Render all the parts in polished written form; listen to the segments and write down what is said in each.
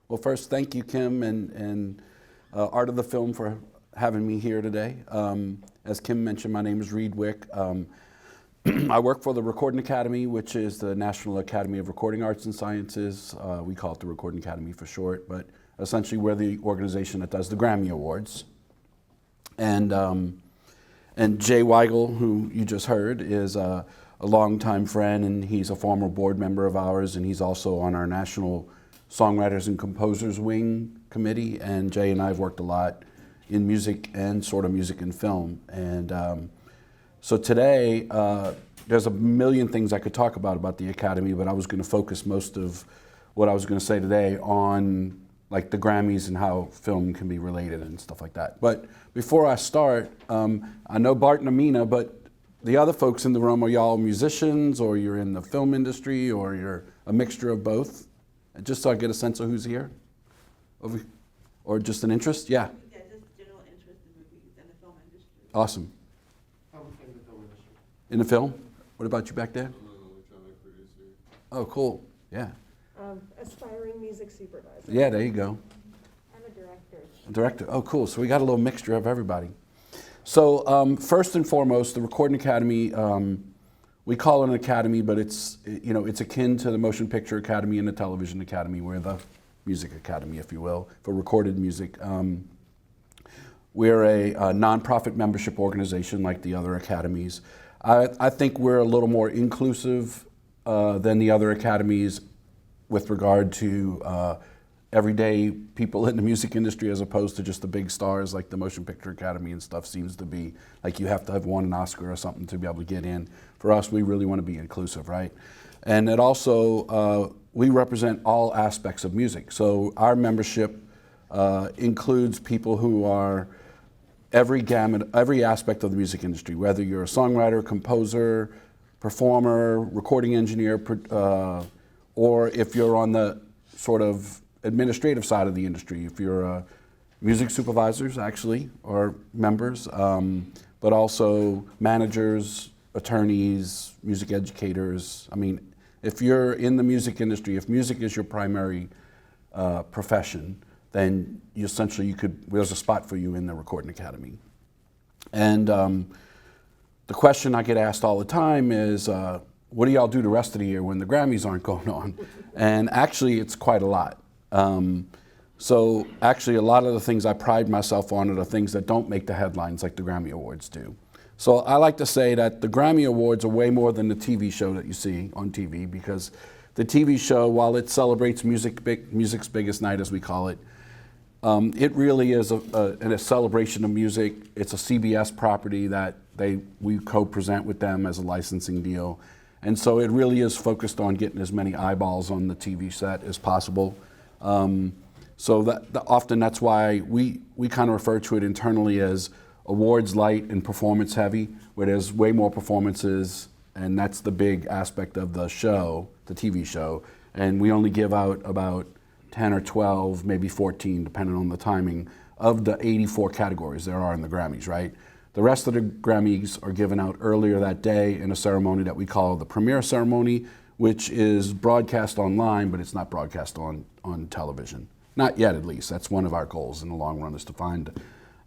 Well, first, thank you, Kim and Art of the Film for having me here today. As Kim mentioned, my name is Reid WIck. I work for the Recording Academy, which is the National Academy of Recording Arts and Sciences. We call it the Recording Academy for short, but essentially we're the organization that does the GRAMMY Awards. And Jay Weigel, who you just heard, is a longtime friend, and he's a former board member of ours, and he's also on our National Songwriters and Composers Wing Committee. And Jay and I have worked a lot in music and sort of music and film. And so today, there's a million things I could talk about the Academy, but I was going to focus most of what I was going to say today on like the Grammys and how film can be related and stuff like that. But before I start, I know Bart and Amina, but the other folks in the room, are y'all musicians, or you're in the film industry, or you're a mixture of both? Just so I get a sense of who's here. Or just an interest? Yeah. Yeah, just general interest in movies and the film industry. Awesome. In the film? What about you back there? I'm an electronic producer. Oh, cool. Yeah. Aspiring music supervisor. Yeah, there you go. I'm a director. A director. Oh, cool. So we got a little mixture of everybody. So first and foremost, the Recording Academy, we call it an academy, but it's akin to the Motion Picture Academy and the Television Academy. We're the Music Academy, if you will, for recorded music. We're a nonprofit membership organization like the other academies. I think we're a little more inclusive than the other academies with regard to everyday people in the music industry, as opposed to just the big stars like the Motion Picture Academy and stuff seems to be like you have to have won an Oscar or something to be able to get in. For us, we really want to be inclusive, right? And it also, we represent all aspects of music. So our membership includes people who are every gamut, every aspect of the music industry, whether you're a songwriter, composer, performer, recording engineer, or if you're on the sort of administrative side of the industry, if you're music supervisors actually, or members, but also managers, attorneys, music educators. I mean, if you're in the music industry, if music is your primary profession, then there's a spot for you in the Recording Academy. And the question I get asked all the time is, what do y'all do the rest of the year when the Grammys aren't going on? And actually, it's quite a lot. So actually, a lot of the things I pride myself on are the things that don't make the headlines like the Grammy Awards do. So I like to say that the Grammy Awards are way more than the TV show that you see on TV, because the TV show, while it celebrates music's biggest night, as we call it, it really is a celebration of music. It's a CBS property that we co-present with them as a licensing deal. And so it really is focused on getting as many eyeballs on the TV set as possible. So often that's why we kind of refer to it internally as awards light and performance heavy, where there's way more performances, and that's the big aspect of the show, the TV show. And we only give out about 10 or 12, maybe 14, depending on the timing, of the 84 categories there are in the Grammys, right? The rest of the Grammys are given out earlier that day in a ceremony that we call the premiere ceremony, which is broadcast online, but it's not broadcast on television. Not yet, at least. That's one of our goals in the long run, is to find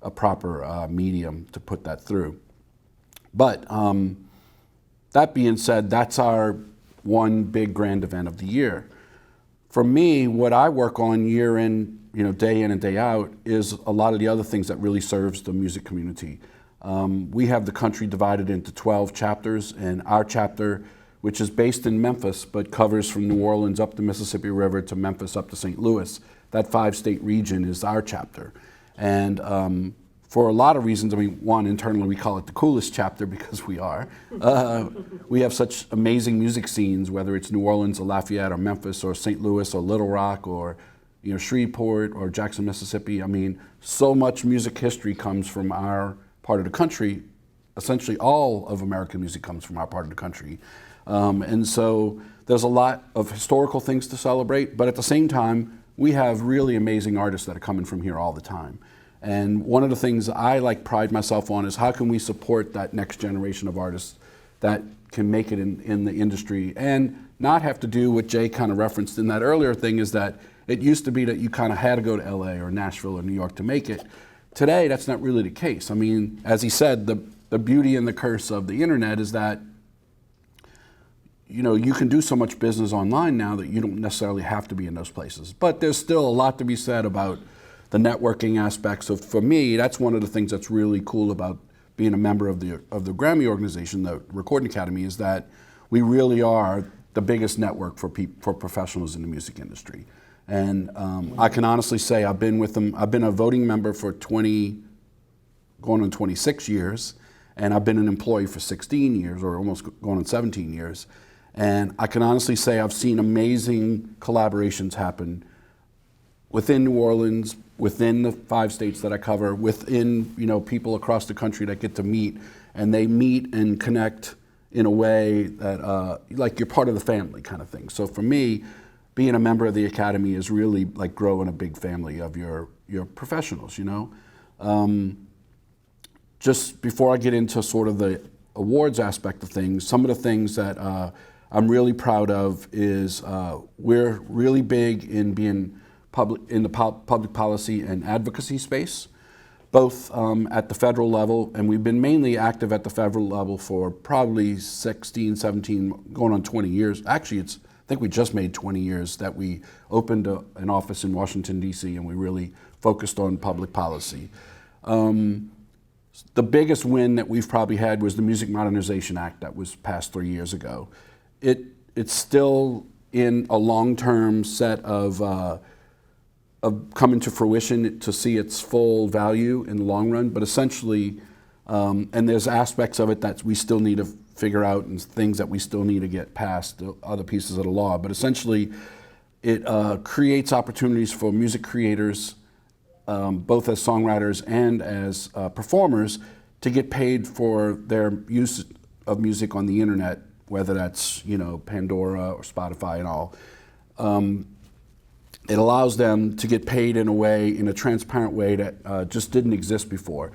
a proper medium to put that through. But that being said, that's our one big grand event of the year. For me, what I work on year in, day in and day out, is a lot of the other things that really serves the music community. We have the country divided into 12 chapters, and our chapter, which is based in Memphis, but covers from New Orleans up the Mississippi River to Memphis up to St. Louis, that 5-state region is our chapter. And for a lot of reasons, I mean, one, internally we call it the coolest chapter because we are. We have such amazing music scenes, whether it's New Orleans or Lafayette or Memphis or St. Louis or Little Rock or Shreveport or Jackson, Mississippi. I mean, so much music history comes from our part of the country. Essentially all of American music comes from our part of the country. And so there's a lot of historical things to celebrate, but at the same time, we have really amazing artists that are coming from here all the time. And one of the things I pride myself on is how can we support that next generation of artists that can make it in the industry, and not have to do what Jay kind of referenced in that earlier thing, is that it used to be that you kind of had to go to LA or Nashville or New York to make it. Today, that's not really the case. I mean, as he said, the beauty and the curse of the internet is that, you know, you can do so much business online now that you don't necessarily have to be in those places. But there's still a lot to be said about the networking aspects. So for me, that's one of the things that's really cool about being a member of the Grammy organization, the Recording Academy, is that we really are the biggest network for professionals in the music industry. And I can honestly say I've been with them. I've been a voting member for going on 26 years, and I've been an employee for 16 years, or almost going on 17 years. And I can honestly say I've seen amazing collaborations happen within New Orleans, within the 5 states that I cover, within, you know, people across the country that get to meet, and they meet and connect in a way that like you're part of the family kind of thing. So for me, being a member of the Academy is really like growing a big family of your professionals, you know. Just before I get into sort of the awards aspect of things, some of the things that I'm really proud of is we're really big in being in the public policy and advocacy space, both at the federal level, and we've been mainly active at the federal level for probably 16, 17, going on 20 years. Actually, I think we just made 20 years that we opened an office in Washington, D.C., and we really focused on public policy. The biggest win that we've probably had was the Music Modernization Act that was passed 3 years ago. It's still in a long-term set of coming to fruition to see its full value in the long run, but essentially, and there's aspects of it that we still need to figure out and things that we still need to get past, the other pieces of the law, but essentially it creates opportunities for music creators, both as songwriters and as performers, to get paid for their use of music on the internet, whether that's, you know, Pandora or Spotify and all. It allows them to get paid in a transparent way that just didn't exist before.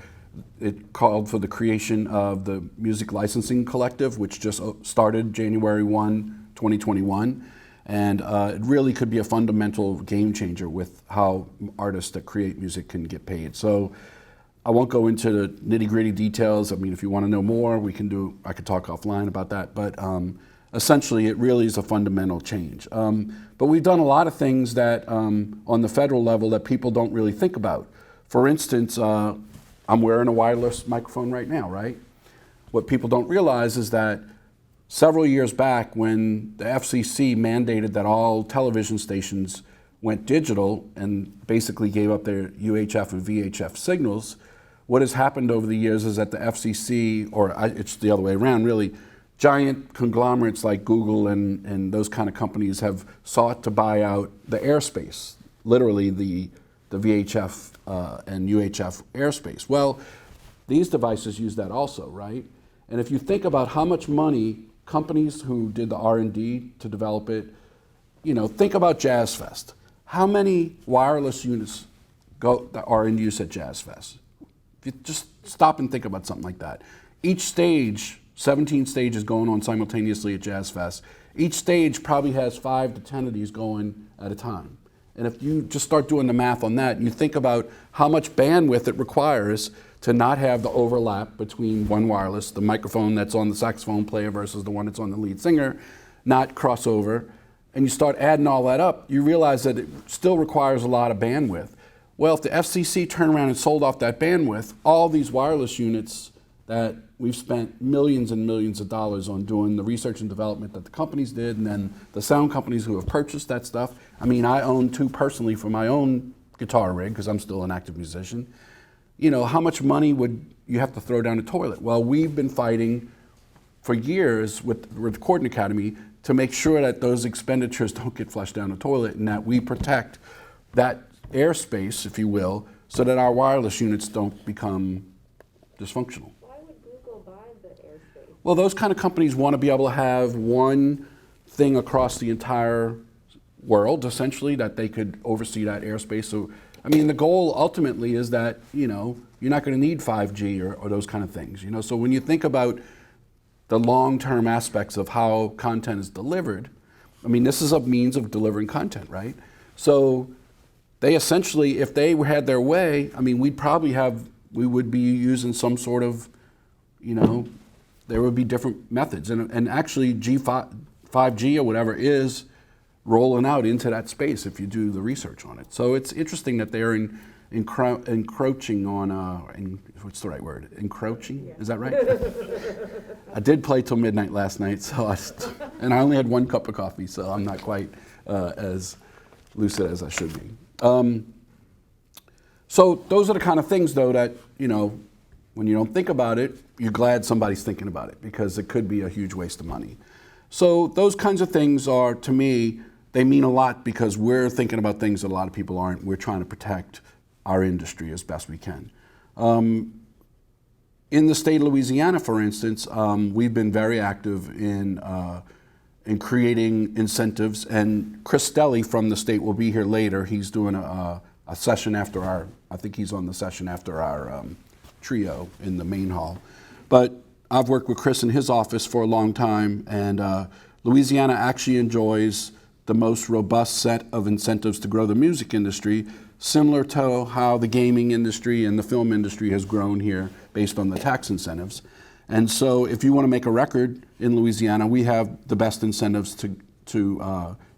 It called for the creation of the Music Licensing Collective, which just started January 1, 2021. And it really could be a fundamental game changer with how artists that create music can get paid. So I won't go into the nitty-gritty details. I mean, if you want to know more, I could talk offline about that. But essentially, it really is a fundamental change. But we've done a lot of things that on the federal level that people don't really think about. For instance, I'm wearing a wireless microphone right now, right? What people don't realize is that several years back, when the FCC mandated that all television stations went digital and basically gave up their UHF and VHF signals, what has happened over the years is that the FCC, it's the other way around really, giant conglomerates like Google and those kind of companies have sought to buy out the airspace, literally the VHF and UHF airspace. Well, these devices use that also, right? And if you think about how much money companies who did the R&D to develop it, you know, think about Jazz Fest. How many wireless units are in use at Jazz Fest? If you just stop and think about something like that. Each stage, 17 stages going on simultaneously at Jazz Fest, each stage probably has 5 to 10 of these going at a time. And if you just start doing the math on that, you think about how much bandwidth it requires to not have the overlap between one wireless, the microphone that's on the saxophone player versus the one that's on the lead singer, not crossover, and you start adding all that up, you realize that it still requires a lot of bandwidth. Well, if the FCC turned around and sold off that bandwidth, all these wireless units that we've spent millions and millions of dollars on doing the research and development that the companies did, and then the sound companies who have purchased that stuff. I mean, I own 2 personally for my own guitar rig, because I'm still an active musician. You know, how much money would you have to throw down the toilet? Well, we've been fighting for years with the Recording Academy to make sure that those expenditures don't get flushed down the toilet, and that we protect that airspace, if you will, so that our wireless units don't become dysfunctional. Why would Google buy the airspace? Well, those kind of companies want to be able to have one thing across the entire world, essentially, that they could oversee that airspace. So, I mean, the goal ultimately is that, you know, you're not going to need 5G or those kind of things, you know. So when you think about the long-term aspects of how content is delivered, I mean, this is a means of delivering content, right? So they essentially, if they had their way, I mean, we would be using some sort of, there would be different methods. And actually G5G or whatever is rolling out into that space if you do the research on it. So it's interesting that they're encroaching on, what's the right word? Encroaching, is that right? I did play till midnight last night, and I only had one cup of coffee, so I'm not quite as lucid as I should be. So those are the kind of things, though, that, when you don't think about it, you're glad somebody's thinking about it, because it could be a huge waste of money. So those kinds of things are, to me, they mean a lot because we're thinking about things that a lot of people aren't. We're trying to protect our industry as best we can. In the state of Louisiana, for instance, we've been very active in creating incentives, and Chris Stelly from the state will be here later. He's doing a session after I think he's on the session after our trio in the main hall. But I've worked with Chris in his office for a long time, and Louisiana actually enjoys the most robust set of incentives to grow the music industry, similar to how the gaming industry and the film industry has grown here based on the tax incentives. And so if you want to make a record in Louisiana, we have the best incentives to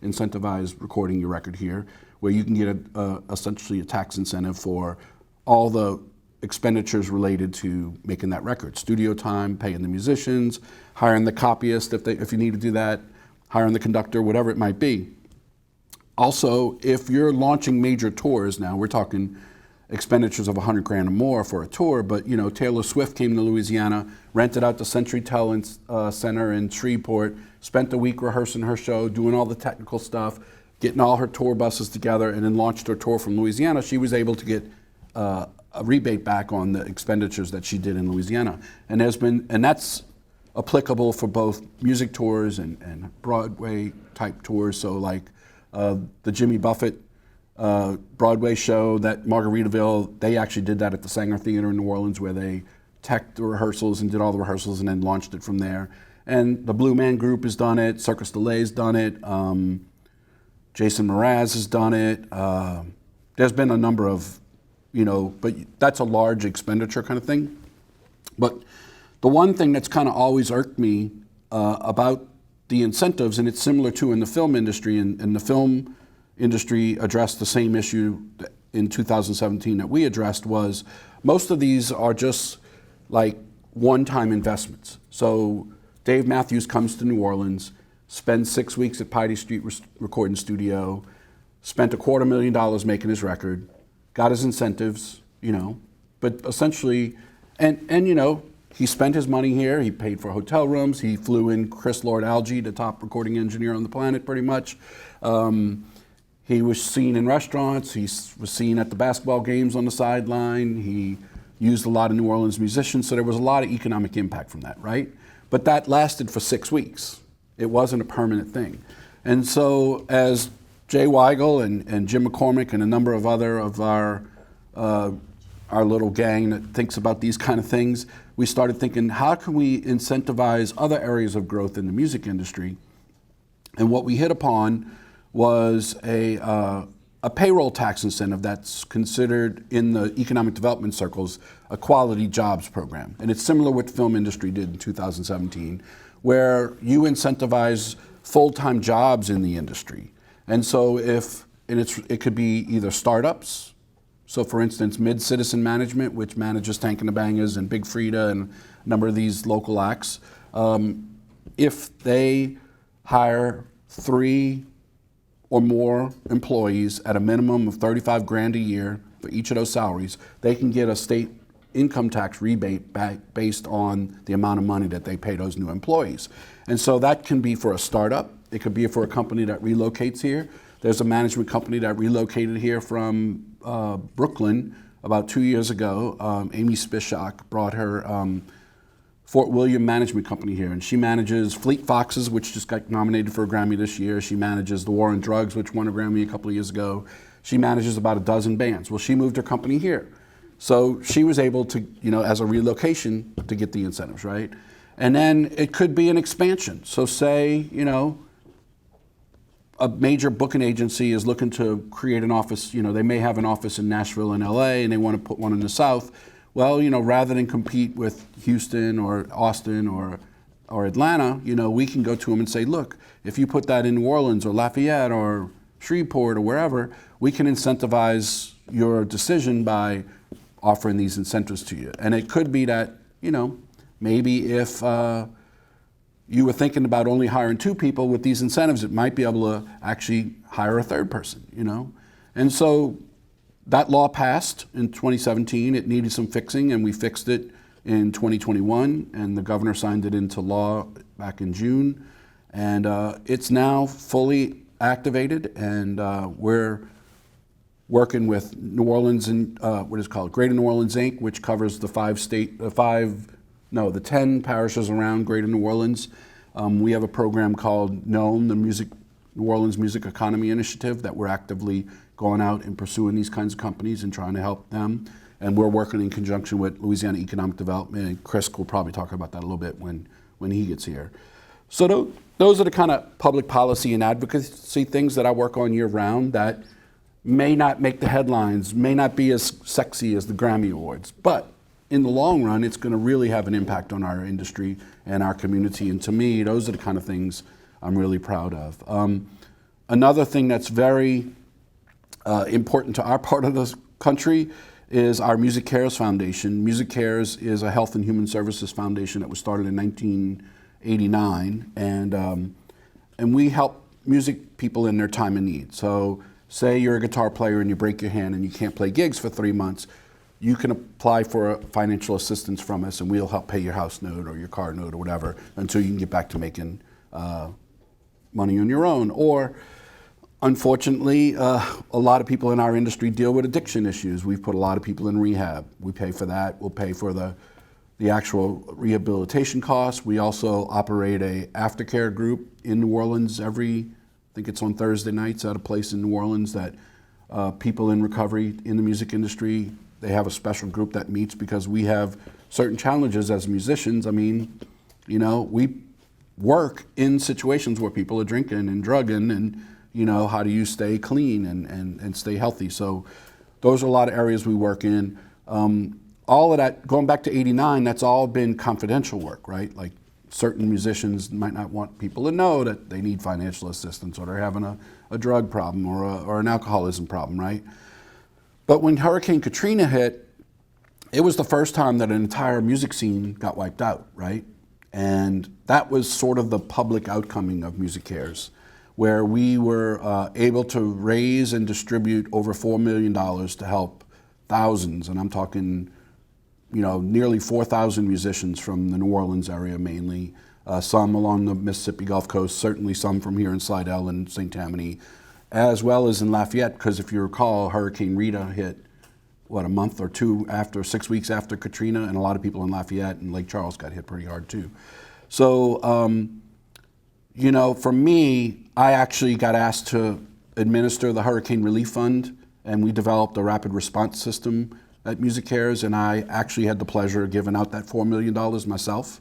incentivize recording your record here, where you can get essentially a tax incentive for all the expenditures related to making that record. Studio time, paying the musicians, hiring the copyist if you need to do that, hiring the conductor, whatever it might be. Also, if you're launching major tours now, we're talking expenditures of $100 grand or more for a tour, but Taylor Swift came to Louisiana, rented out the Century Tel Center in Shreveport, spent a week rehearsing her show, doing all the technical stuff, getting all her tour buses together, and then launched her tour from Louisiana. She was able to get a rebate back on the expenditures that she did in Louisiana. And that's applicable for both music tours and Broadway type tours. So like the Jimmy Buffett Broadway show, that Margaritaville, they actually did that at the Sanger Theater in New Orleans, where they teched the rehearsals and did all the rehearsals and then launched it from there. And the Blue Man Group has done it, Circus du Soleil's done it, Jason Mraz has done it. There's been a number of, but that's a large expenditure kind of thing. But the one thing that's kind of always irked me about the incentives, and it's similar to in the film industry, and the film industry addressed the same issue in 2017 that we addressed, was most of these are just like one-time investments. So Dave Matthews comes to New Orleans, spends 6 weeks at Piety Street Recording Studio, spent $250,000 making his record, got his incentives, but essentially, and he spent his money here. He paid for hotel rooms. He flew in Chris Lord-Alge, the top recording engineer on the planet, pretty much. He was seen in restaurants. He was seen at the basketball games on the sideline. He used a lot of New Orleans musicians, so there was a lot of economic impact from that, right? But that lasted for 6 weeks. It wasn't a permanent thing. And so as Jay Weigel and Jim McCormick and a number of other of our little gang that thinks about these kind of things, we started thinking, how can we incentivize other areas of growth in the music industry? And what we hit upon was a payroll tax incentive that's considered in the economic development circles a quality jobs program. And it's similar to what the film industry did in 2017, where you incentivize full-time jobs in the industry. And so it could be either startups. So for instance, Mid-Citizen Management, which manages Tank and the Bangers and Big Frida and a number of these local acts, if they hire 3 or more employees at a minimum of $35 grand a year for each of those salaries, they can get a state income tax rebate back based on the amount of money that they pay those new employees. And so that can be for a startup. It could be for a company that relocates here. There's a management company that relocated here from Brooklyn about 2 years ago. Amy Spishak brought her Fort William Management Company here, and she manages Fleet Foxes, which just got nominated for a Grammy this year. She manages The War on Drugs, which won a Grammy a couple of years ago. She manages about a dozen bands. Well, she moved her company here. So she was able to, as a relocation, to get the incentives, right? And then it could be an expansion. So say, a major booking agency is looking to create an office, they may have an office in Nashville and LA and they want to put one in the South. Well, rather than compete with Houston or Austin or Atlanta, we can go to them and say, look, if you put that in New Orleans or Lafayette or Shreveport or wherever, we can incentivize your decision by offering these incentives to you. And it could be that, maybe if you were thinking about only hiring 2 people with these incentives, it might be able to actually hire a 3rd person, And so that law passed in 2017. It needed some fixing, and we fixed it in 2021, and the governor signed it into law back in June. And it's now fully activated, and we're working with New Orleans and what is called Greater New Orleans Inc., which covers the 10 parishes around Greater New Orleans. We have a program called KNOM, the New Orleans Music Economy Initiative, that we're actively going out and pursuing these kinds of companies and trying to help them. And we're working in conjunction with Louisiana Economic Development, and Chris will probably talk about that a little bit when he gets here. So those are the kind of public policy and advocacy things that I work on year round that may not make the headlines, may not be as sexy as the Grammy Awards, but in the long run, it's going to really have an impact on our industry and our community. And to me, those are the kind of things I'm really proud of. Another thing that's very important to our part of the country is our Music Cares Foundation. Music Cares is a health and human services foundation that was started in 1989, and we help music people in their time of need. So say you're a guitar player and you break your hand and you can't play gigs for 3 months, you can apply for financial assistance from us, and we'll help pay your house note or your car note or whatever until you can get back to making money on your own. Or unfortunately, a lot of people in our industry deal with addiction issues. We've put a lot of people in rehab. We pay for that. We'll pay for the actual rehabilitation costs. We also operate a aftercare group in New Orleans I think it's on Thursday nights at a place in New Orleans that people in recovery in the music industry, they have a special group that meets because we have certain challenges as musicians. I mean, we work in situations where people are drinking and drugging, and how do you stay clean and stay healthy? So those are a lot of areas we work in. All of that, going back to '89, that's all been confidential work, right? Like certain musicians might not want people to know that they need financial assistance or they're having a drug problem or an alcoholism problem, right? But when Hurricane Katrina hit, it was the first time that an entire music scene got wiped out, right? And that was sort of the public outcoming of Music Cares, where we were able to raise and distribute over $4 million to help thousands, and I'm talking, nearly 4,000 musicians from the New Orleans area mainly, some along the Mississippi Gulf Coast, certainly some from here in Slidell and St. Tammany, as well as in Lafayette, because if you recall, Hurricane Rita hit, a month or 2 after, 6 weeks after Katrina, and a lot of people in Lafayette and Lake Charles got hit pretty hard too. So, for me, I actually got asked to administer the Hurricane Relief Fund, and we developed a rapid response system at Music Cares, and I actually had the pleasure of giving out that $4 million myself.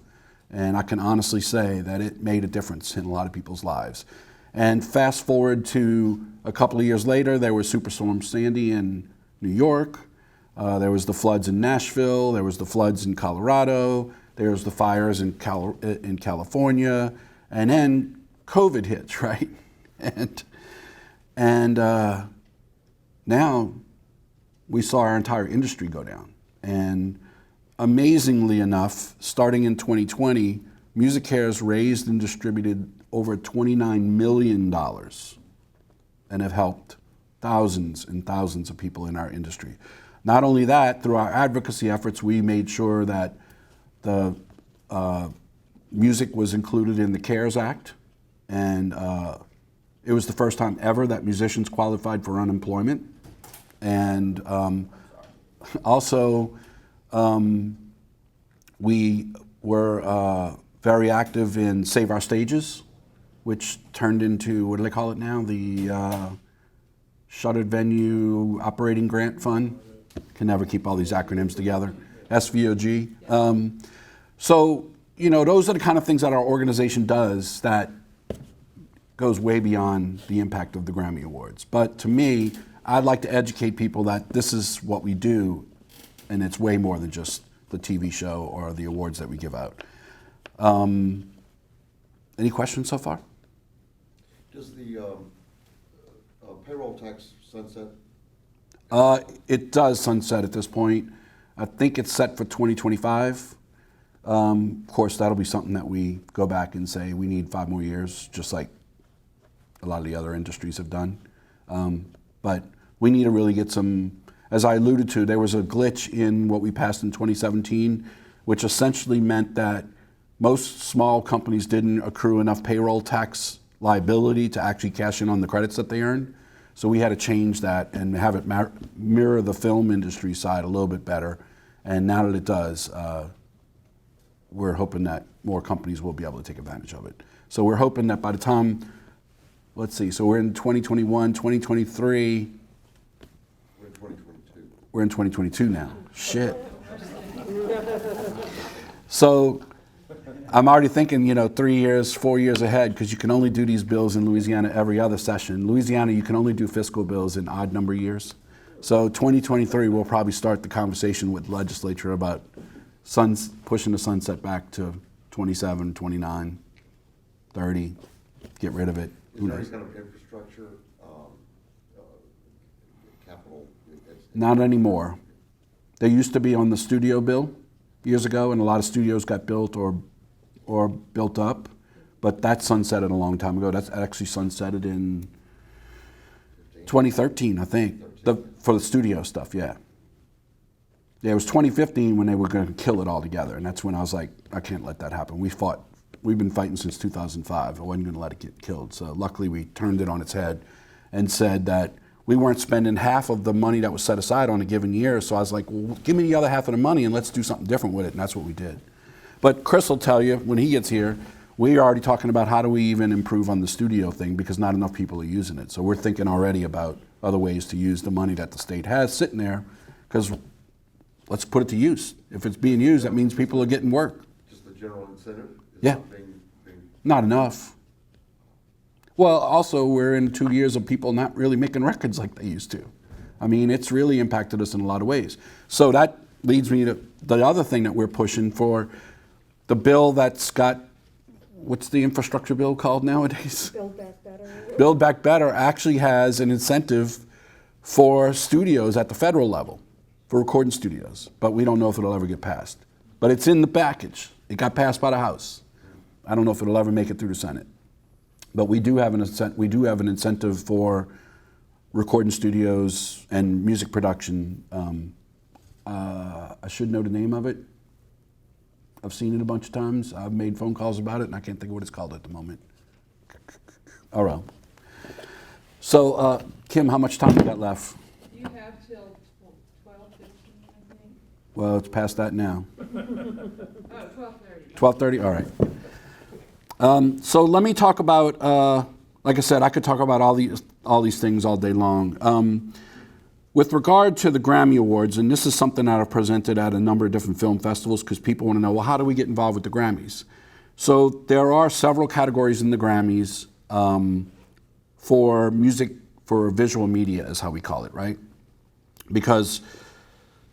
And I can honestly say that it made a difference in a lot of people's lives. And fast forward to a couple of years later, there was Superstorm Sandy in New York. There was the floods in Nashville. There was the floods in Colorado. There was the fires in California. And then COVID hits, right? And now we saw our entire industry go down. And amazingly enough, starting in 2020, Music Cares raised and distributed over $29 million and have helped thousands and thousands of people in our industry. Not only that, through our advocacy efforts, we made sure that the music was included in the CARES Act, and it was the first time ever that musicians qualified for unemployment. And also, we were very active in Save Our Stages, which turned into, what do they call it now? The Shuttered Venue Operating Grant Fund. Can never keep all these acronyms together. SVOG. So, those are the kind of things that our organization does that goes way beyond the impact of the Grammy Awards. But to me, I'd like to educate people that this is what we do, and it's way more than just the TV show or the awards that we give out. Any questions so far? Does the payroll tax sunset? It does sunset at this point. I think it's set for 2025. Of course, that'll be something that we go back and say we need 5 more years, just like a lot of the other industries have done. But we need to really get some, as I alluded to, there was a glitch in what we passed in 2017, which essentially meant that most small companies didn't accrue enough payroll tax liability to actually cash in on the credits that they earn. So we had to change that and have it mirror the film industry side a little bit better. And now that it does, we're hoping that more companies will be able to take advantage of it. So we're hoping that by the time, let's see, so we're in 2021, 2023. We're in 2022. We're in 2022 now. Shit. So I'm already thinking, 3 years, 4 years ahead, because you can only do these bills in Louisiana every other session. Louisiana, you can only do fiscal bills in odd number years. So 2023, we'll probably start the conversation with the legislature about pushing the sunset back to 27, 29, 30, get rid of it. Is there any kind of infrastructure, capital? Not anymore. They used to be on the studio bill years ago, and a lot of studios got built or built up, but that sunsetted a long time ago. That's actually sunsetted in 2013, I think, for the studio stuff, yeah. Yeah, it was 2015 when they were going to kill it all together, and that's when I was like, I can't let that happen. We've been fighting since 2005. I wasn't going to let it get killed, so luckily we turned it on its head and said that we weren't spending half of the money that was set aside on a given year, so I was like, well, give me the other half of the money and let's do something different with it, and that's what we did. But Chris will tell you, when he gets here, we are already talking about how do we even improve on the studio thing because not enough people are using it. So we're thinking already about other ways to use the money that the state has sitting there, because let's put it to use. If it's being used, that means people are getting work. Just the general incentive? Yeah. Not enough. Well, also, we're in 2 years of people not really making records like they used to. I mean, it's really impacted us in a lot of ways. So that leads me to the other thing that we're pushing for, the bill that's got, what's the infrastructure bill called nowadays? Build Back Better. Build Back Better actually has an incentive for studios at the federal level, for recording studios, but we don't know if it'll ever get passed. But it's in the package. It got passed by the House. I don't know if it'll ever make it through the Senate. But we do have an incentive for recording studios and music production. I should know the name of it. I've seen it a bunch of times. I've made phone calls about it, and I can't think of what it's called at the moment. Oh well. So, Kim, how much time we got left? You have till 12:15, I think. Well, it's past that now. Oh, 12:30. 12:30. All right. So let me talk about. Like I said, I could talk about all these things all day long. With regard to the Grammy Awards, and this is something that I've presented at a number of different film festivals because people want to know, well, how do we get involved with the Grammys? So there are several categories in the Grammys for music, for visual media is how we call it, right? Because,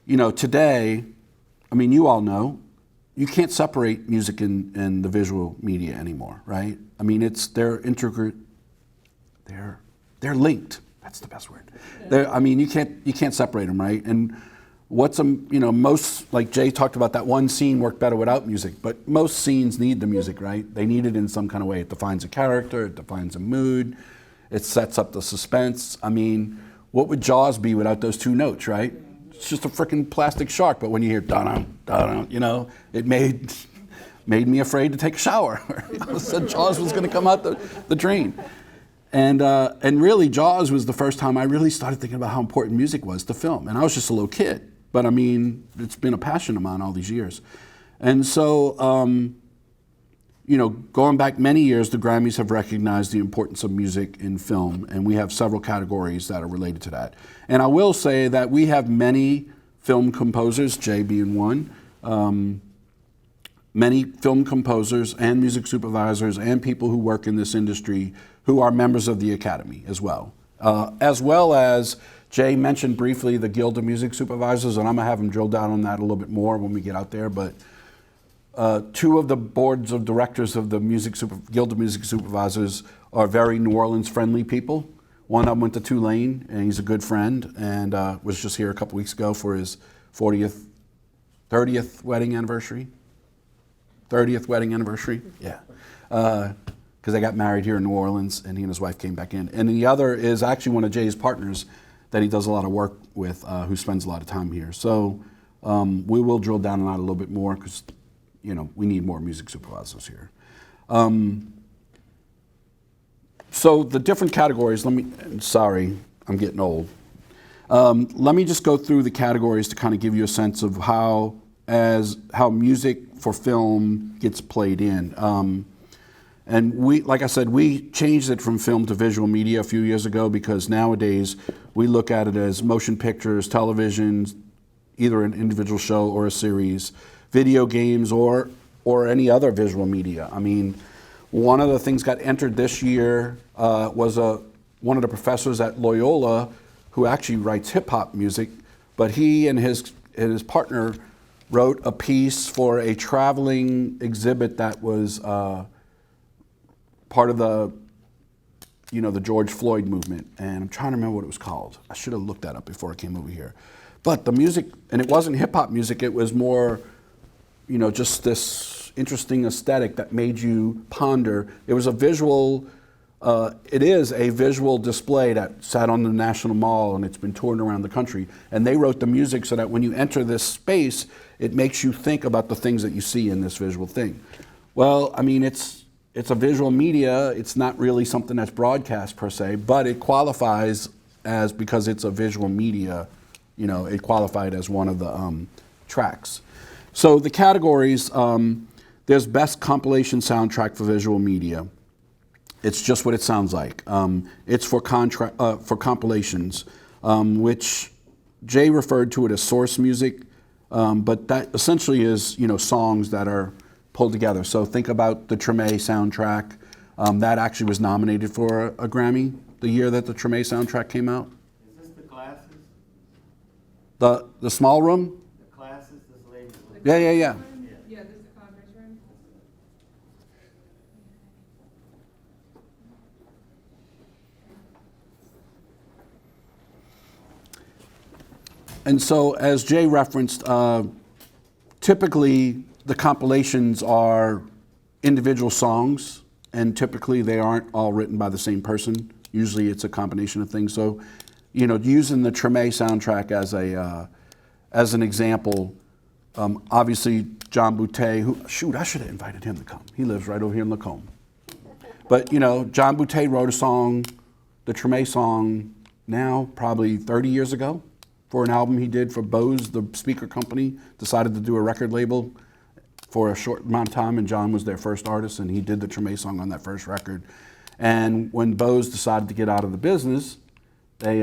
today, I mean, you all know, you can't separate music and the visual media anymore, right? I mean, they're integrated, they're linked. That's the best word. You can't separate them, right? And most, like Jay talked about, that one scene worked better without music, but most scenes need the music, right? They need it in some kind of way. It defines a character, it defines a mood, it sets up the suspense. I mean, what would Jaws be without those two notes, right? It's just a freaking plastic shark, but when you hear da-dum, da-dum, it made me afraid to take a shower. I said Jaws was gonna come out the drain. And really, Jaws was the first time I really started thinking about how important music was to film. And I was just a little kid. But I mean, it's been a passion of mine all these years. And so, going back many years, the Grammys have recognized the importance of music in film. And we have several categories that are related to that. And I will say that we have many film composers, Jay being one, many film composers and music supervisors and people who work in this industry who are members of the Academy as well as Jay mentioned briefly the Guild of Music Supervisors, and I'm going to have him drill down on that a little bit more when we get out there. But two of the boards of directors of the Guild of Music Supervisors are very New Orleans friendly people. One of them went to Tulane, and he's a good friend, and was just here a couple weeks ago for his 30th wedding anniversary. 30th wedding anniversary, yeah. Because they got married here in New Orleans, and he and his wife came back in. And the other is actually one of Jay's partners that he does a lot of work with, who spends a lot of time here. So we will drill down on that a little bit more because, we need more music supervisors here. So the different categories, sorry, I'm getting old. Let me just go through the categories to kind of give you a sense of how music for film gets played in. And like I said, we changed it from film to visual media a few years ago because nowadays we look at it as motion pictures, television, either an individual show or a series, video games, or any other visual media. I mean, one of the things got entered this year was one of the professors at Loyola who actually writes hip hop music, but he and his partner wrote a piece for a traveling exhibit that was part of the George Floyd movement, and I'm trying to remember what it was called. I should have looked that up before I came over here. But the music, and it wasn't hip hop music, it was more, just this interesting aesthetic that made you ponder. It was a visual, it is a visual display that sat on the National Mall, and it's been toured around the country. And they wrote the music so that when you enter this space, it makes you think about the things that you see in this visual thing. Well, I mean, it's a visual media. It's not really something that's broadcast per se, but it qualifies as, because it's a visual media, it qualified as one of the tracks. So the categories, there's best compilation soundtrack for visual media. It's just what it sounds like. It's for compilations, which Jay referred to it as source music, but that essentially is, songs that are pulled together. So think about the Treme soundtrack. That actually was nominated for a Grammy the year that the Treme soundtrack came out. Is this the classes? The small room? The classes, this lady? Yeah. Yeah, this is the conference room. And so as Jay referenced, typically the compilations are individual songs, and typically they aren't all written by the same person. Usually it's a combination of things. So, using the Treme soundtrack as an example, obviously John Boutte, I should have invited him to come. He lives right over here in Lacombe. But, John Boutte wrote a song, the Treme song, now probably 30 years ago, for an album he did for Bose, the speaker company, decided to do a record label for a short amount of time, and John was their first artist, and he did the Treme song on that first record. And when Bose decided to get out of the business, they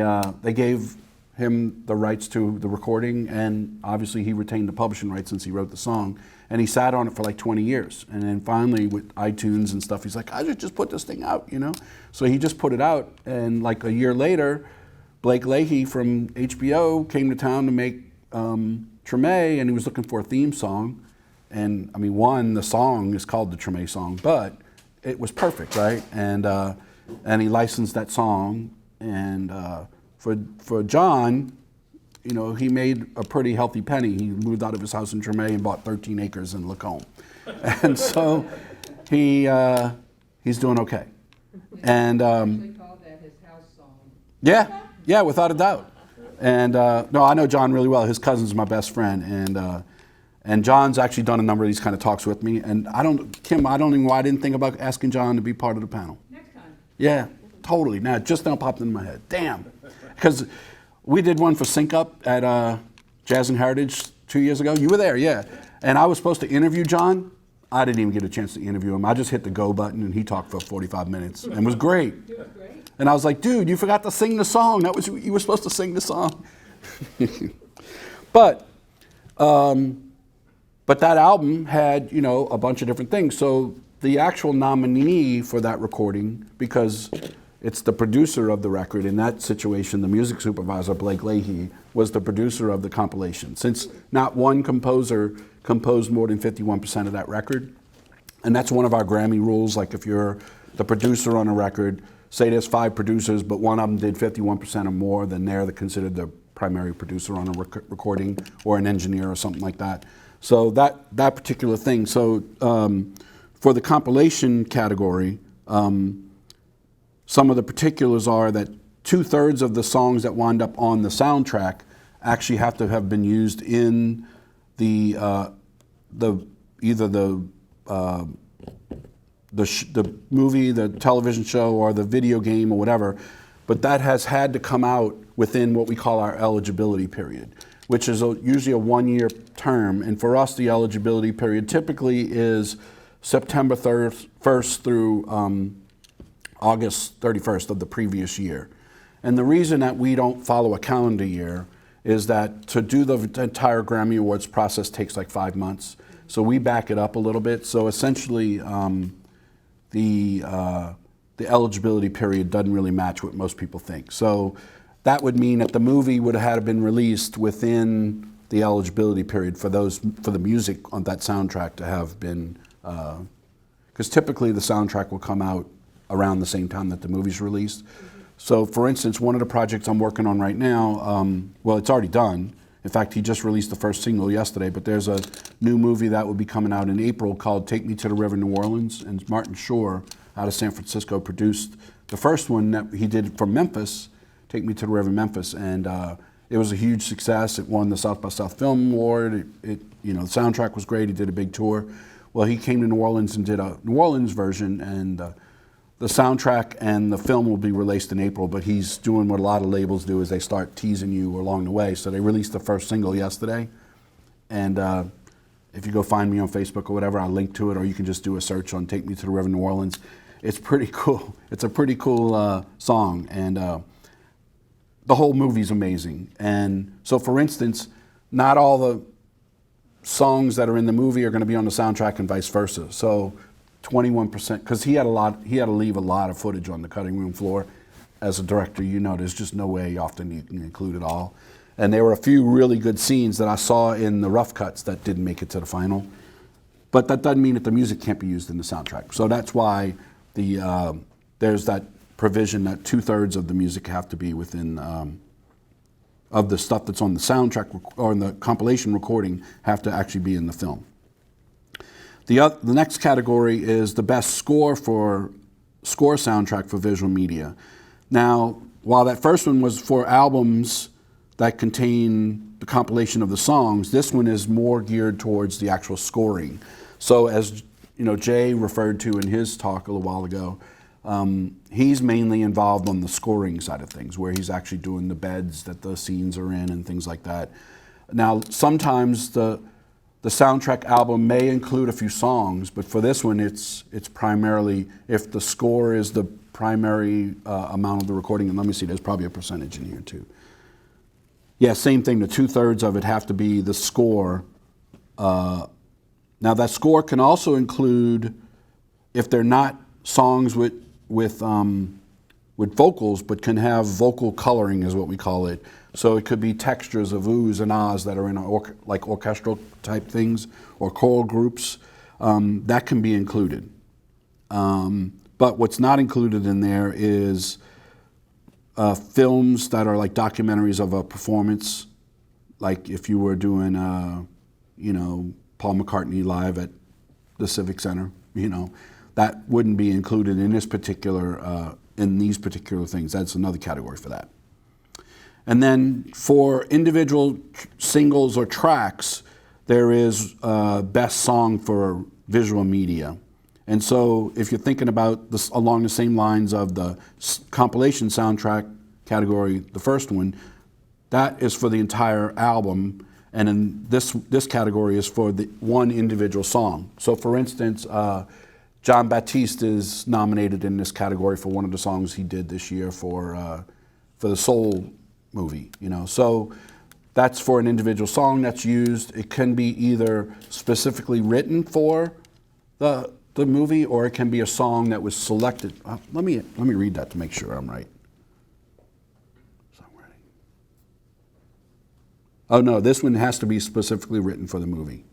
gave him the rights to the recording, and obviously he retained the publishing rights since he wrote the song, and he sat on it for like 20 years. And then finally with iTunes and stuff, he's like, I should just put this thing out, So he just put it out, and like a year later, Blake Leahy from HBO came to town to make Treme, and he was looking for a theme song. And I mean, the song is called the Treme song, but it was perfect, right? And he licensed that song. And for John, he made a pretty healthy penny. He moved out of his house in Treme and bought 13 acres in Lacombe. And so he's doing okay. And Actually called that his house song. yeah, without a doubt. And no, I know John really well. His cousin's my best friend, and John's actually done a number of these kind of talks with me. And I don't even know why I didn't think about asking John to be part of the panel. Next time. Yeah, totally. Now, it just now popped into my head. Damn. Because we did one for Sync Up at Jazz and Heritage 2 years ago. You were there, yeah. And I was supposed to interview John. I didn't even get a chance to interview him. I just hit the go button, and he talked for 45 minutes, and it was great. It was great. And I was like, dude, you forgot to sing the song. You were supposed to sing the song. But that album had, a bunch of different things. So the actual nominee for that recording, because it's the producer of the record, in that situation, the music supervisor, Blake Leahy, was the producer of the compilation. Since not one composer composed more than 51% of that record, and that's one of our Grammy rules, like if you're the producer on a record, say there's 5 producers, but one of them did 51% or more, then they're considered the primary producer on a recording, or an engineer or something like that. So that particular thing. So for the compilation category, some of the particulars are that 2/3 of the songs that wind up on the soundtrack actually have to have been used in the either the movie, the television show, or the video game, or whatever. But that has had to come out within what we call our eligibility period, which is usually a 1-year term. And for us, the eligibility period typically is September 1st through August 31st of the previous year. And the reason that we don't follow a calendar year is that to do the entire Grammy Awards process takes like 5 months. So we back it up a little bit. So essentially, the eligibility period doesn't really match what most people think. So that would mean that the movie would have had been released within the eligibility period for the music on that soundtrack to have been, because typically the soundtrack will come out around the same time that the movie's released. So for instance, one of the projects I'm working on right now, well, it's already done. In fact, he just released the first single yesterday, but there's a new movie that will be coming out in April called Take Me to the River, New Orleans, and Martin Shore out of San Francisco produced the first one that he did from Memphis, Take Me to the River, Memphis, and it was a huge success. It won the South by South Film Award. The soundtrack was great. He did a big tour. Well, he came to New Orleans and did a New Orleans version, and the soundtrack and the film will be released in April, but he's doing what a lot of labels do, is they start teasing you along the way. So they released the first single yesterday, and if you go find me on Facebook or whatever, I'll link to it, or you can just do a search on Take Me to the River, New Orleans. It's pretty cool. It's a pretty cool song, and the whole movie's amazing. And so for instance, not all the songs that are in the movie are going to be on the soundtrack and vice versa. So 21%, because he had to leave a lot of footage on the cutting room floor. As a director, there's just no way often you can include it all. And there were a few really good scenes that I saw in the rough cuts that didn't make it to the final. But that doesn't mean that the music can't be used in the soundtrack. So that's why there's that provision that 2/3 of the music have to be within, of the stuff that's on the soundtrack or in the compilation recording have to actually be in the film. The next category is the best score soundtrack for visual media. Now, while that first one was for albums that contain the compilation of the songs, this one is more geared towards the actual scoring. So as Jay referred to in his talk a little while ago, he's mainly involved on the scoring side of things, where he's actually doing the beds that the scenes are in and things like that. Now, sometimes the soundtrack album may include a few songs, but for this one, it's primarily, if the score is the primary amount of the recording, and let me see, there's probably a percentage in here too. Yeah, same thing, the 2/3 of it have to be the score. Now that score can also include, if they're not songs with vocals, but can have vocal coloring is what we call it. So it could be textures of oohs and ahs that are in like orchestral type things or choral groups. That can be included. But what's not included in there is films that are like documentaries of a performance, like if you were doing, Paul McCartney live at the Civic Center, that wouldn't be included in this particular, in these particular things. That's another category for that. And then for individual singles or tracks, there is best song for visual media. And so if you're thinking about this along the same lines of the compilation soundtrack category, the first one, that is for the entire album. And then this category is for the one individual song. So for instance, John Batiste is nominated in this category for one of the songs he did this year for the Soul movie. So that's for an individual song that's used. It can be either specifically written for the the movie, or it can be a song that was selected. Let me read that to make sure I'm right. Songwriting. Oh no, this one has to be specifically written for the movie.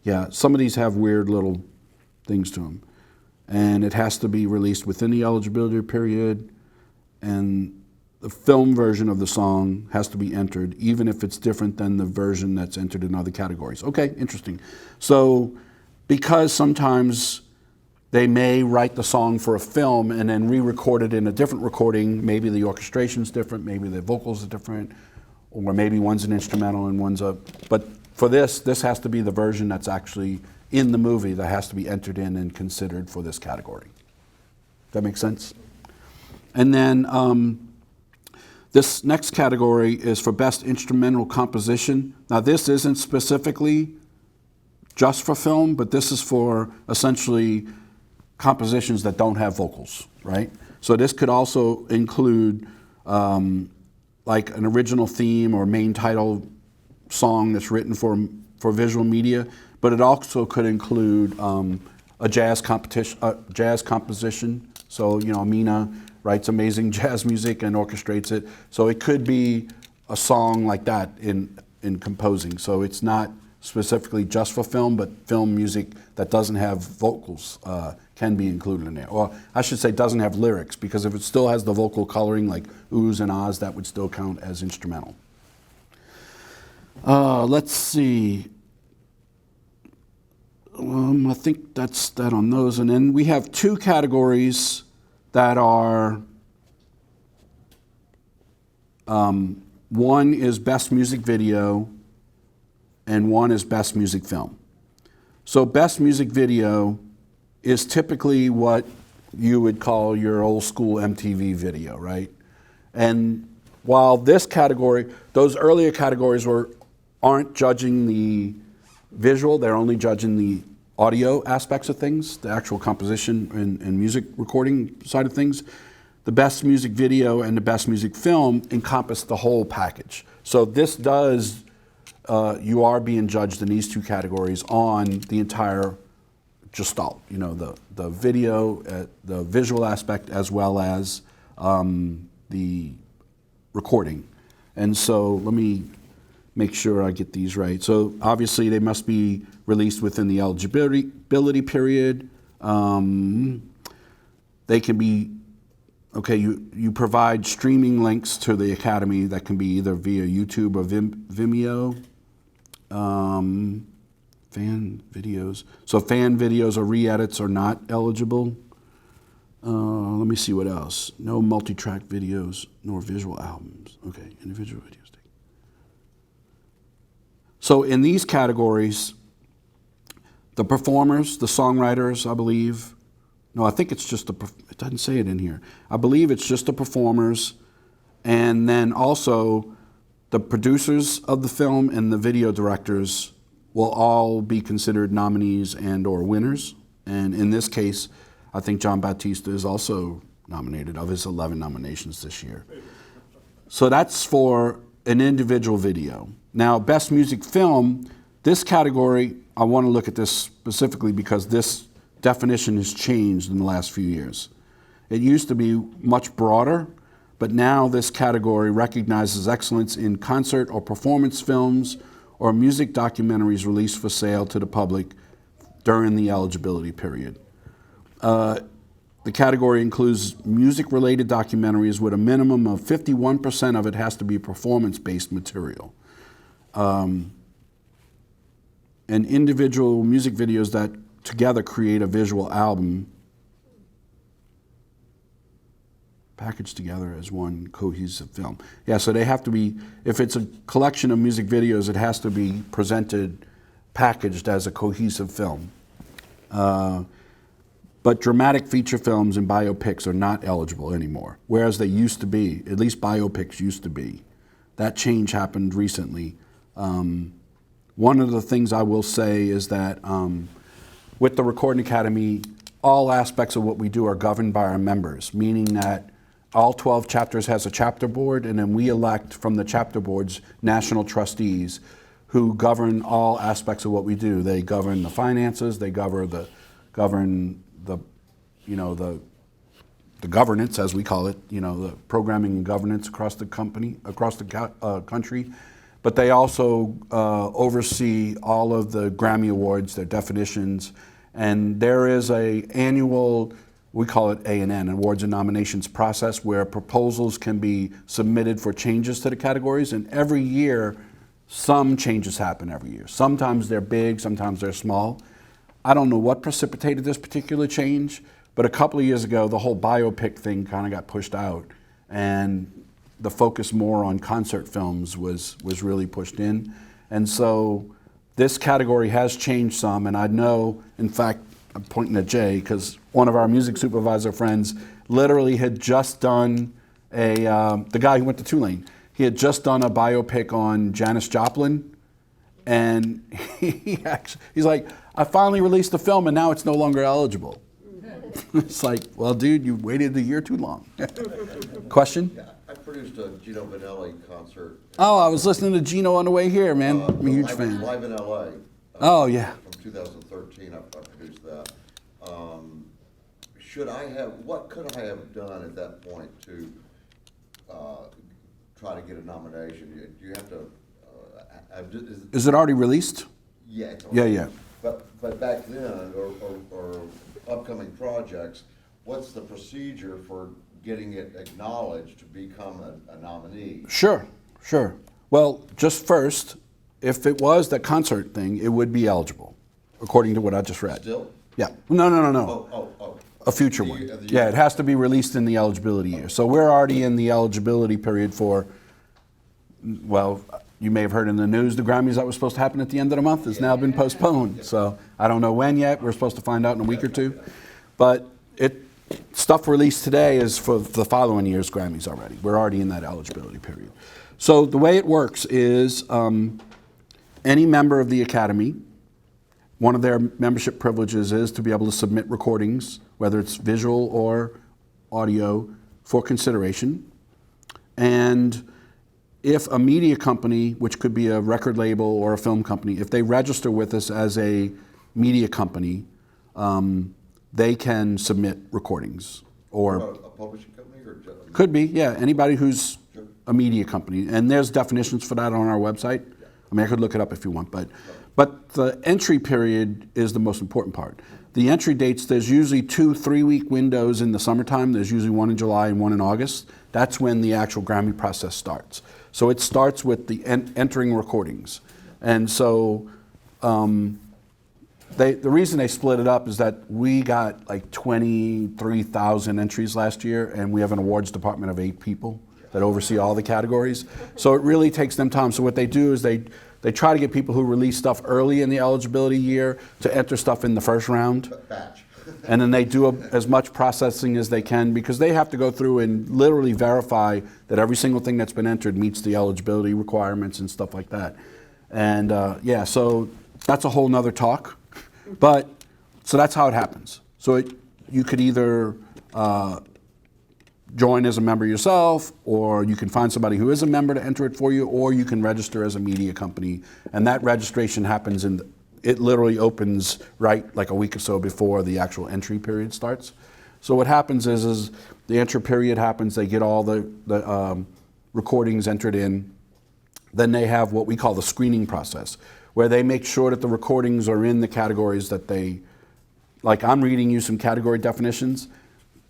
Yeah, some of these have weird little things to them. And it has to be released within the eligibility period, and the film version of the song has to be entered, even if it's different than the version that's entered in other categories. Okay, interesting. So, because sometimes they may write the song for a film and then re-record it in a different recording, maybe the orchestration's different, maybe the vocals are different, or maybe one's an instrumental and one's a, but for this has to be the version that's actually in the movie that has to be entered in and considered for this category. That makes sense? And then this next category is for Best Instrumental Composition. Now this isn't specifically just for film, but this is for essentially compositions that don't have vocals, right? So this could also include like an original theme or main title song that's written for visual media, but it also could include a jazz composition. So, you know, Amina writes amazing jazz music and orchestrates it. So it could be a song like that in composing. So it's not specifically just for film, but film music that doesn't have vocals can be included in there. Or I should say doesn't have lyrics, because if it still has the vocal coloring like oohs and ahs, that would still count as instrumental. Let's see. I think that's that on those. And then we have two categories that are, one is Best Music Video and one is Best Music Film. So Best Music Video is typically what you would call your old school MTV video, right? And while this category, those earlier categories aren't judging the visual, they're only judging the audio aspects of things, the actual composition and music recording side of things. The Best Music Video and the Best Music Film encompass the whole package. So this does, you are being judged in these two categories on the entire gestalt, you know, the video, the visual aspect, as well as the recording. And so let me make sure I get these right. So obviously they must be released within the eligibility period. They can be, okay, you provide streaming links to the Academy that can be either via YouTube or Vimeo. Fan videos. So fan videos or re-edits are not eligible. Let me see what else. No multi-track videos nor visual albums. Okay, individual videos. So in these categories, the performers, the songwriters, I believe, no, I think it's just it doesn't say it in here. I believe it's just the performers, and then also the producers of the film and the video directors will all be considered nominees and or winners. And in this case, I think John Bautista is also nominated of his 11 nominations this year. So that's for an individual video. Now, Best Music Film, this category, I want to look at this specifically because this definition has changed in the last few years. It used to be much broader, but now this category recognizes excellence in concert or performance films or music documentaries released for sale to the public during the eligibility period. The category includes music-related documentaries with a minimum of 51% of it has to be performance-based material. And individual music videos that together create a visual album packaged together as one cohesive film. Yeah, so they have to be, if it's a collection of music videos, it has to be presented, packaged as a cohesive film. But dramatic feature films and biopics are not eligible anymore, whereas they used to be, at least biopics used to be. That change happened recently. One of the things I will say is that with the Recording Academy, all aspects of what we do are governed by our members, meaning that all 12 chapters has a chapter board, and then we elect from the chapter boards national trustees who govern all aspects of what we do. They govern the finances, they govern the govern the, the governance, as we call it, the programming and governance across the country. But they also oversee all of the Grammy Awards, their definitions, and there is a annual, we call it A&N, Awards and Nominations process, where proposals can be submitted for changes to the categories, and every year, some changes happen every year. Sometimes they're big, sometimes they're small. I don't know what precipitated this particular change, but a couple of years ago, the whole biopic thing kind of got pushed out, and the focus more on concert films was really pushed in. And so this category has changed some, and I know, in fact, I'm pointing at Jay, because one of our music supervisor friends literally had just done the guy who went to Tulane, he had just done a biopic on Janis Joplin, and he's like, I finally released the film and now it's no longer eligible. It's like, well, dude, you waited a year too long. Question? Yeah, I produced a Gino Vanelli concert. Oh, I was listening to Gino on the way here, man. I'm a huge fan. Live in LA. Oh, yeah. From 2013, I produced that. What could I have done at that point to try to get a nomination? Do you have to, Is it already released? yeah. It's Yeah, already- yeah. But back then, or upcoming projects, what's the procedure for getting it acknowledged to become a nominee? Sure. Well, just first, if it was that concert thing, it would be eligible, according to what I just read. Still? Yeah. No. Oh. A future The one. year- the Yeah, year. it has to be released in the eligibility year. So we're already in the eligibility period for, well, you may have heard in the news, the Grammys that was supposed to happen at the end of the month has now been postponed. So I don't know when yet. We're supposed to find out in a week or two. But stuff released today is for the following year's Grammys already. We're already in that eligibility period. So the way it works is any member of the Academy, one of their membership privileges is to be able to submit recordings, whether it's visual or audio, for consideration. And if a media company, which could be a record label or a film company, if they register with us as a media company, they can submit recordings. Or A publishing company or just? could be, yeah, anybody who's Sure. a media company. And there's definitions for that on our website. I mean, I could look it up if you want, but the entry period is the most important part. The entry dates, there's usually 2-3 week windows in the summertime. There's usually one in July and one in August. That's when the actual Grammy process starts. So it starts with the entering recordings. And so the reason they split it up is that we got like 23,000 entries last year, and we have an awards department of 8 people that oversee all the categories. So it really takes them time. So what they do is they try to get people who release stuff early in the eligibility year to enter stuff in the first round. Batch. And then they do as much processing as they can, because they have to go through and literally verify that every single thing that's been entered meets the eligibility requirements and stuff like that. And yeah, so that's a whole nother talk. But so that's how it happens. So you could either join as a member yourself, or you can find somebody who is a member to enter it for you, or you can register as a media company. And that registration happens it literally opens right like a week or so before the actual entry period starts. So what happens is the entry period happens, they get all the recordings entered in. Then they have what we call the screening process, where they make sure that the recordings are in the categories that like I'm reading you some category definitions.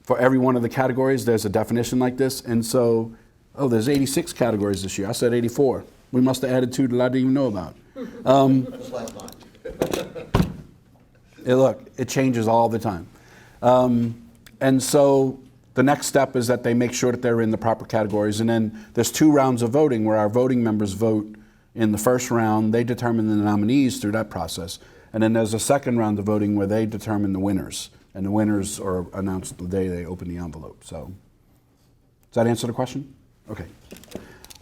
For every one of the categories, there's a definition like this. And so, there's 86 categories this year. I said 84. We must have added 2 that I didn't even know about. Just last night. Look, it changes all the time. And so the next step is that they make sure that they're in the proper categories. And then there's 2 rounds of voting where our voting members vote. In the first round, they determine the nominees through that process. And then there's a second round of voting where they determine the winners. And the winners are announced the day they open the envelope. So, does that answer the question? Okay.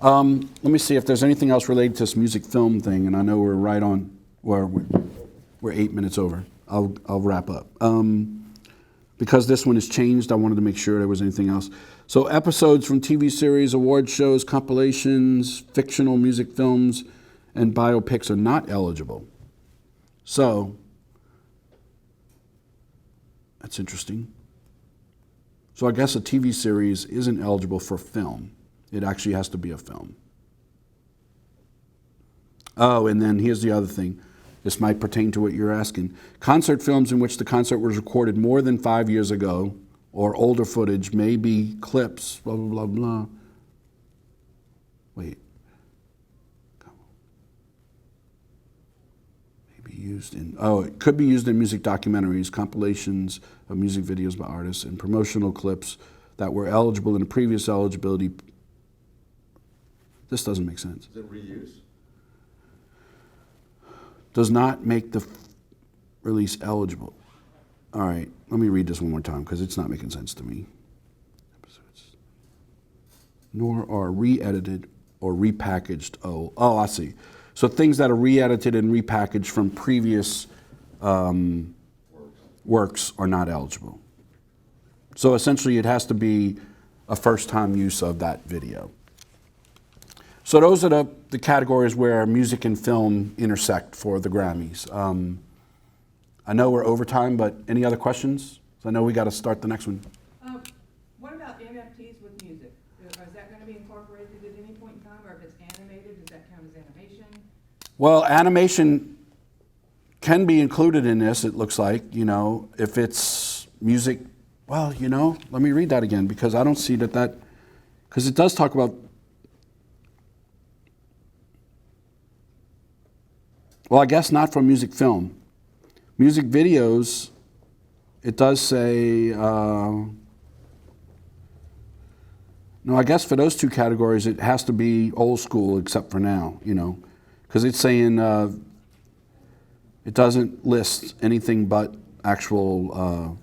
Let me see if there's anything else related to this music film thing. And I know we're right on, we're 8 minutes over. I'll wrap up. Because this one has changed, I wanted to make sure there was anything else. So episodes from TV series, award shows, compilations, fictional music films, and biopics are not eligible. So That's interesting. So I guess a TV series isn't eligible for film. It actually has to be a film. Oh, and then here's the other thing. This might pertain to what you're asking. Concert films in which the concert was recorded more than 5 years ago or older footage may be clips, blah, blah, blah, blah. Wait. Maybe used in, it could be used in music documentaries, compilations of music videos by artists, and promotional clips that were eligible in a previous eligibility. This doesn't make sense. Is it reuse? Does not make the release eligible. All right, let me read this one more time because it's not making sense to me. Episodes. Nor are re-edited or repackaged. Oh, I see. So things that are re-edited and repackaged from previous works are not eligible. So essentially it has to be a first-time use of that video. So those are the categories where music and film intersect for the Grammys. I know we're over time, but any other questions? So I know we got to start the next one. What about NFTs with music? Is that going to be incorporated at any point in time, or if it's animated, does that count as animation? Well, animation can be included in this, it looks like, if it's music. Well, let me read that again because I don't see that, because it does talk about. Well, I guess not for music film. Music videos, it does say, no, I guess for those two categories, it has to be old school except for now, because it's saying it doesn't list anything but actual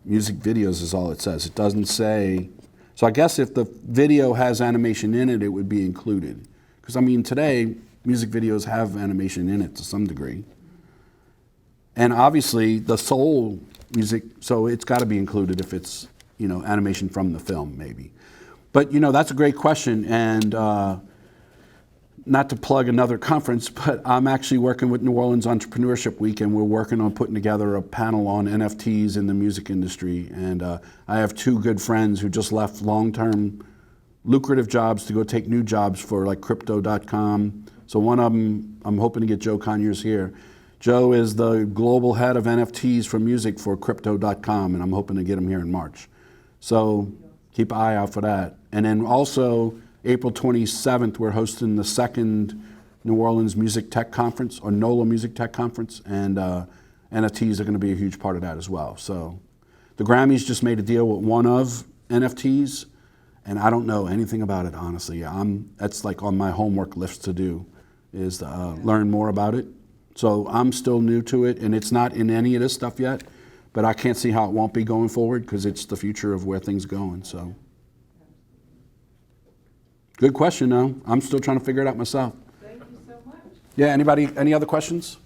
music videos is all it says. It doesn't say, so I guess if the video has animation in it, it would be included. Because today, music videos have animation in it to some degree. And obviously the soul music, so it's got to be included if it's, animation from the film maybe. But, that's a great question. And not to plug another conference, but I'm actually working with New Orleans Entrepreneurship Week, and we're working on putting together a panel on NFTs in the music industry. And I have two good friends who just left long-term lucrative jobs to go take new jobs for like crypto.com. So one of them, I'm hoping to get Joe Conyers here. Joe is the global head of NFTs for music for crypto.com, and I'm hoping to get him here in March. So keep an eye out for that. And then also April 27th, we're hosting the second New Orleans Music Tech Conference, or NOLA Music Tech Conference, and NFTs are going to be a huge part of that as well. So the Grammys just made a deal with one of NFTs, and I don't know anything about it, honestly. That's like on my homework list to do, is to learn more about it. So I'm still new to it, and it's not in any of this stuff yet, but I can't see how it won't be going forward because it's the future of where things are going. So, good question, though. I'm still trying to figure it out myself. Thank you so much. Yeah, any other questions?